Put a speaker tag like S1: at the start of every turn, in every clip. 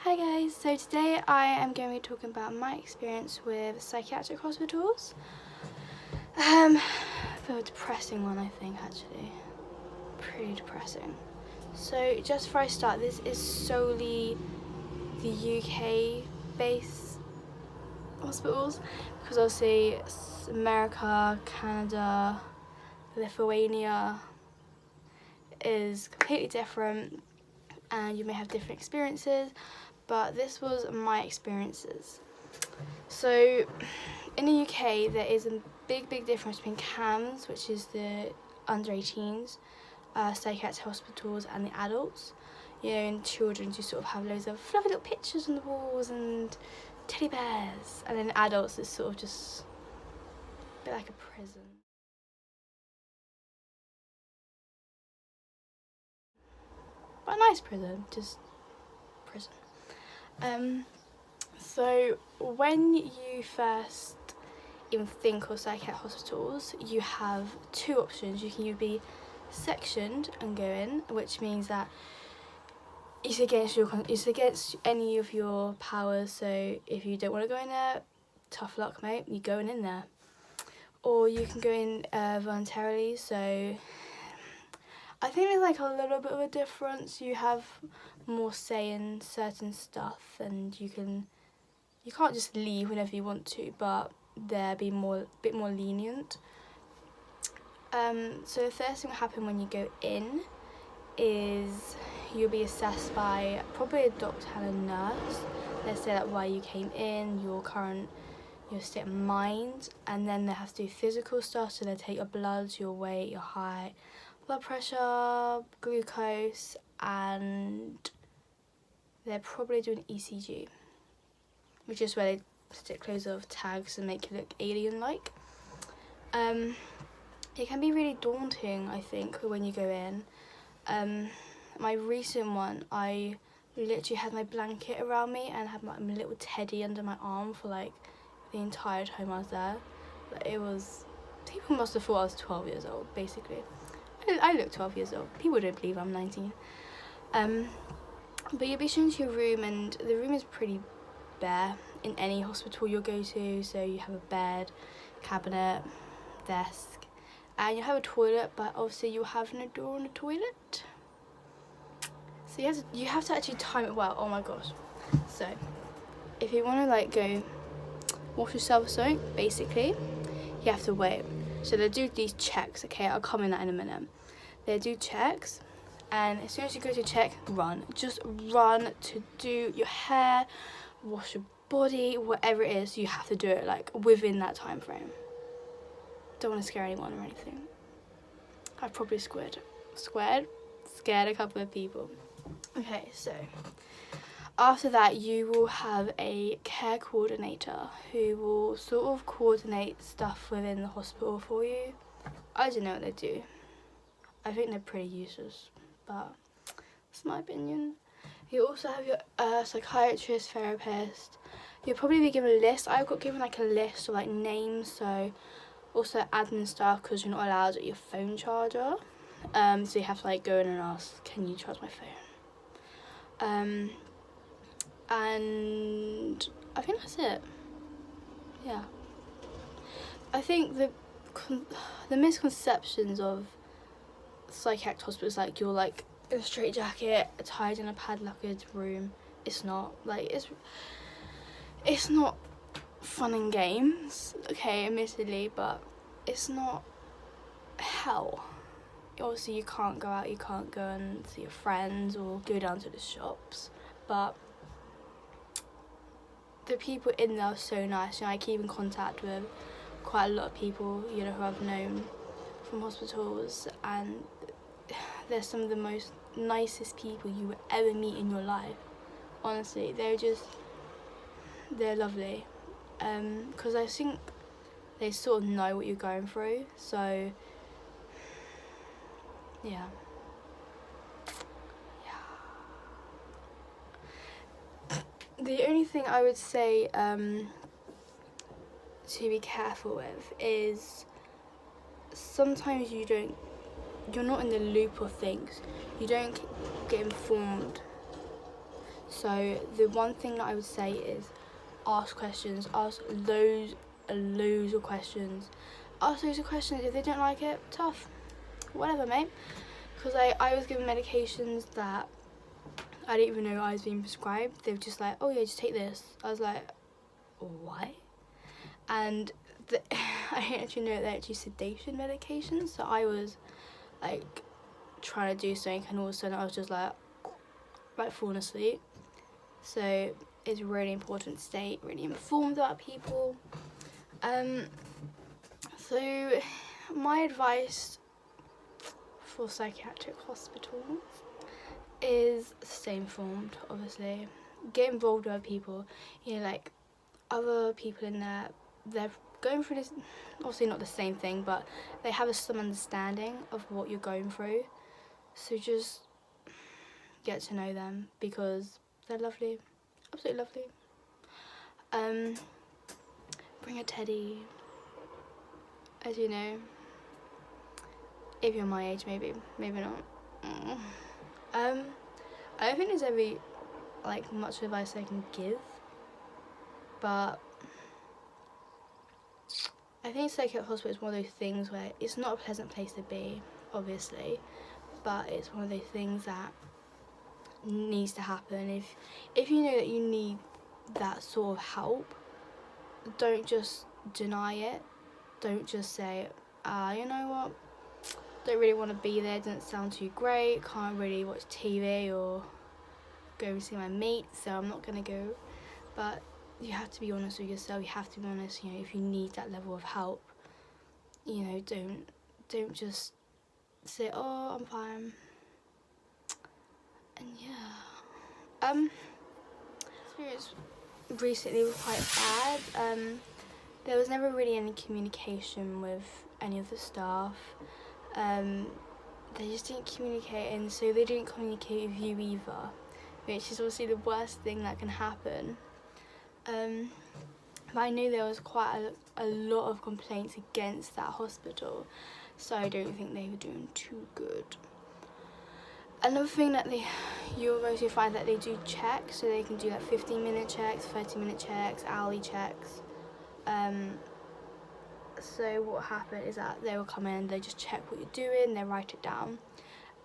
S1: Hi guys, so today I am going to be talking about my experience with psychiatric hospitals. A depressing one, I think, actually. Pretty depressing. So just before I start, this is solely the UK based hospitals, because obviously America, Canada, Lithuania is completely different and you may have different experiences, but this was my experiences. So in the UK there is a big difference between CAMS, which is the under 18s psychiatric hospitals, and the adults. You know, in children you sort of have loads of fluffy little pictures on the walls and teddy bears, and then adults is sort of just a bit like a prison. But a nice prison, just prison. So when you first even think of psychiatric hospitals, you have two options. You can either be sectioned and go in, which means that it's against any of your powers. So if you don't want to go in there, tough luck, mate, you're going in there. Or you can go in voluntarily. So I think there's like a little bit of a difference. You have more say in certain stuff, and you can't just leave whenever you want to, but they'll be a bit more lenient. So the first thing will happen when you go in is you'll be assessed by probably a doctor and a nurse. They'll say like why you came in, your state of mind, and then they have to do physical stuff. So they take your blood, your weight, your height, blood pressure, glucose, and they're probably doing ECG, which is where they stick loads of tags and make you look alien-like. It can be really daunting, I think, when you go in. My recent one, I literally had my blanket around me and had my little teddy under my arm for like the entire time I was there. People must have thought I was 12 years old, basically. I look 12 years old. People don't believe I'm 19. But you'll be shown to your room, and the room is pretty bare in any hospital you'll go to. So you have a bed, cabinet, desk, and you have a toilet, but obviously you'll have no door on the toilet. So you have to actually time it well. Oh my gosh. So if you want to like go wash yourself or something, basically you have to wait. So they do these checks, okay, I'll come in that in a minute. They do checks, and as soon as you go to check, run. Just run to do your hair, wash your body, whatever it is, you have to do it like within that time frame. Don't want to scare anyone or anything. I've probably scared a couple of people. Okay, so after that you will have a care coordinator who will sort of coordinate stuff within the hospital for you. I don't know what they do. I think they're pretty useless, but that's my opinion. You also have your psychiatrist, therapist. You'll probably be given a list. I got given like a list of like names, so also admin stuff, because you're not allowed your phone charger. So you have to like go in and ask, can you charge my phone? And I think that's it. Yeah. I think the misconceptions of psychiatric hospitals, like you're like in a straitjacket, tied in a padlocked room. It's not. Like it's not fun and games, okay, admittedly, but it's not hell. Obviously you can't go out, you can't go and see your friends or go down to the shops, but the people in there are so nice. You know, I keep in contact with quite a lot of people, you know, who I've known from hospitals, and they're some of the most nicest people you will ever meet in your life. Honestly, they're lovely. Because I think they sort of know what you're going through, so yeah. The only thing I would say to be careful with is sometimes you're not in the loop of things. You don't get informed So the one thing that I would say is ask questions, ask loads of questions. Ask loads of questions. If they don't like it, tough, whatever, mate. Because I was given medications that I didn't even know I was being prescribed. They were just like, oh yeah, just take this. I was like, why? And I didn't actually know they're actually sedation medications. So I was like trying to do something, and all of a sudden I was just like falling asleep. So it's really important to stay really informed about people. So my advice for psychiatric hospitals is stay informed, obviously. Get involved with other people. You know, like other people in there, they're going through this, obviously not the same thing, but they have some understanding of what you're going through. So just get to know them, because they're lovely, absolutely lovely. Bring a teddy, as you know, if you're my age, maybe not. I don't think there's ever like much advice I can give, but I think psychiatric hospital is one of those things where it's not a pleasant place to be, obviously, but it's one of those things that needs to happen. If you know that you need that sort of help, don't just deny it. Don't just say, you know what, don't really want to be there, doesn't sound too great, can't really watch TV or go and see my mates, so I'm not gonna go. But you have to be honest with yourself. You have to be honest, you know, if you need that level of help, you know, don't just say, oh, I'm fine. And yeah, experience recently was quite bad. There was never really any communication with any of the staff. They just didn't communicate, and so they didn't communicate with you either, which is obviously the worst thing that can happen. But I knew there was quite a lot of complaints against that hospital, so I don't think they were doing too good. Another thing that you'll mostly find that they do checks, so they can do like 15-minute checks, 30-minute checks, hourly checks. So what happened is that they will come in, they just check what you're doing, they write it down,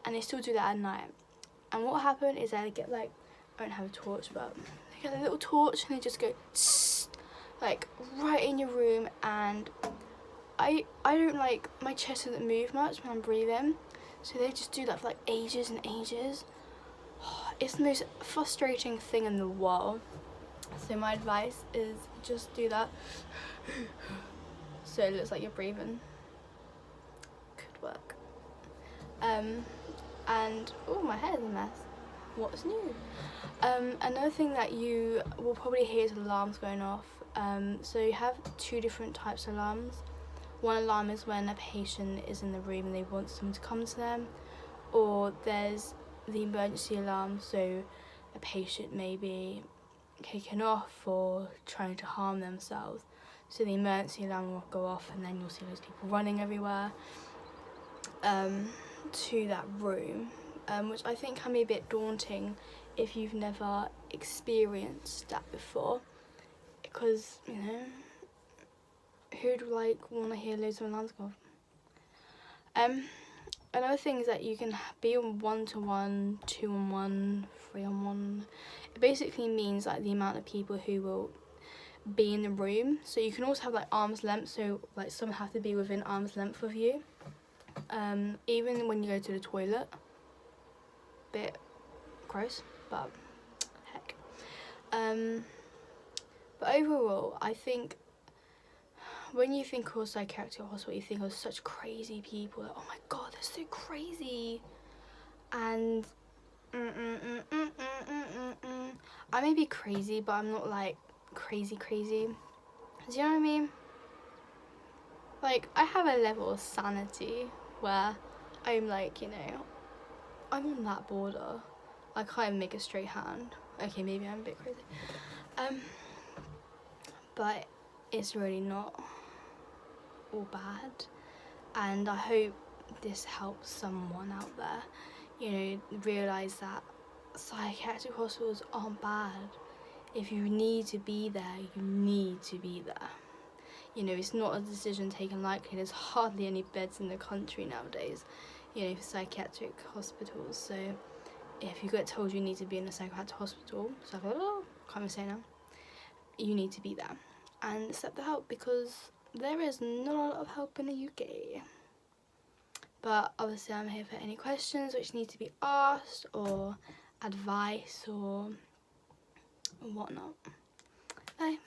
S1: and they still do that at night. And what happened is that they get like, I don't have a torch, but they get a little torch and they just go tss, like right in your room. And I don't like, my chest doesn't move much when I'm breathing, so they just do that for like ages and ages. It's the most frustrating thing in the world. So my advice is just do that. So it looks like you're breathing. Could work. And oh, my hair's a mess. What's new? Another thing that you will probably hear is alarms going off. So you have two different types of alarms. One alarm is when a patient is in the room and they want someone to come to them, or there's the emergency alarm, so a patient may be kicking off or trying to harm themselves. So the emergency alarm will go off, and then you'll see those people running everywhere to that room, which I think can be a bit daunting if you've never experienced that before, because, you know, who'd like want to hear loads of alarms go off? Another thing is that you can be on 1-to-1, 2-on-1, 3-on-1. It basically means like the amount of people who will be in the room. So you can also have like arm's length, so like some have to be within arm's length of you. Even when you go to the toilet, bit gross, but heck. But overall, I think when you think of psychiatric hospital, you think of such crazy people, like, oh my god, they're so crazy. And I may be crazy, but I'm not like crazy. Do you know what I mean? Like, I have a level of sanity where I'm like, you know, I'm on that border. I can't even make a straight hand. Okay, maybe I'm a bit crazy. But it's really not all bad, and I hope this helps someone out there, you know, realise that psychiatric hospitals aren't bad. If you need to be there, you need to be there. You know, it's not a decision taken lightly. There's hardly any beds in the country nowadays, you know, for psychiatric hospitals. So if you get told you need to be in a psychiatric hospital, can't even say now, you need to be there and accept the help, because there is not a lot of help in the UK. But obviously I'm here for any questions which need to be asked, or advice or whatnot. Bye.